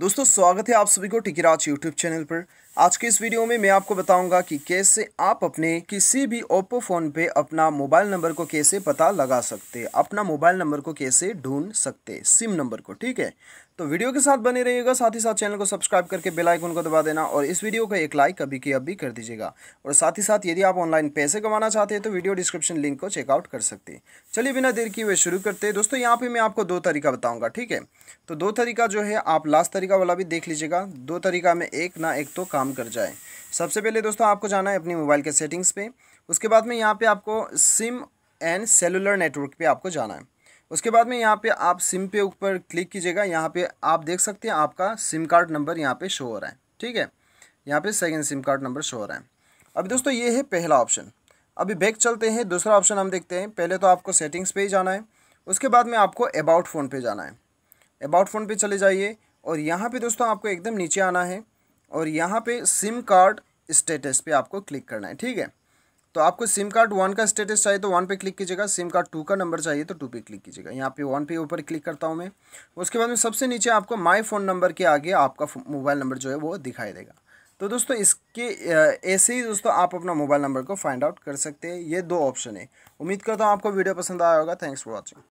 दोस्तों स्वागत है आप सभी को टिकिराज यूट्यूब चैनल पर। आज के इस वीडियो में मैं आपको बताऊंगा कि कैसे आप अपने किसी भी ओप्पो फ़ोन पे अपना मोबाइल नंबर को कैसे पता लगा सकते हैं, अपना मोबाइल नंबर को कैसे ढूंढ सकते हैं, सिम नंबर को। ठीक है, तो वीडियो के साथ बने रहिएगा, साथ ही साथ चैनल को सब्सक्राइब करके बेल आइकन को दबा देना और इस वीडियो को एक लाइक अभी की अभी कर दीजिएगा। और साथ ही साथ यदि आप ऑनलाइन पैसे कमाना चाहते हैं तो वीडियो डिस्क्रिप्शन लिंक को चेकआउट कर सकते हैं। चलिए बिना देर किए हुए शुरू करते हैं। दोस्तों यहाँ पे मैं आपको दो तरीका बताऊँगा। ठीक है, तो दो तरीका जो है आप लास्ट तरीका वाला भी देख लीजिएगा। दो तरीका में एक ना एक तो काम कर जाए। सबसे पहले दोस्तों आपको जाना है अपनी मोबाइल के सेटिंग्स पे। उसके बाद में यहाँ पे आपको सिम एंड सेलुलर नेटवर्क पे आपको जाना है। उसके बाद में यहाँ पे आप सिम पे ऊपर क्लिक कीजिएगा। यहाँ पे आप देख सकते हैं आपका सिम कार्ड नंबर यहाँ पे शो हो रहा है। ठीक है, यहाँ पे second SIM card number show हो रहा है। अभी दोस्तों ये है पहला ऑप्शन। अभी बैक चलते हैं, दूसरा ऑप्शन हम देखते हैं। पहले तो आपको सेटिंग्स पे ही जाना है, उसके बाद में आपको अबाउट फ़ोन पे जाना है। अबाउट फ़ोन पे चले जाइए और यहाँ पे दोस्तों आपको एकदम नीचे आना है और यहाँ पे सिम कार्ड स्टेटस पे आपको क्लिक करना है। ठीक है, तो आपको सिम कार्ड 1 का स्टेटस चाहिए तो 1 पे क्लिक कीजिएगा, सिम कार्ड 2 का नंबर चाहिए तो 2 पे क्लिक कीजिएगा। यहाँ पे 1 पे ऊपर क्लिक करता हूँ मैं। उसके बाद में सबसे नीचे आपको माय फ़ोन नंबर के आगे आपका मोबाइल नंबर जो है वो दिखाई देगा। तो दोस्तों इसके ऐसे ही दोस्तों आप अपना मोबाइल नंबर को फाइंड आउट कर सकते हैं। ये दो ऑप्शन है। उम्मीद करता हूँ आपको वीडियो पसंद आया होगा। Thanks for watching.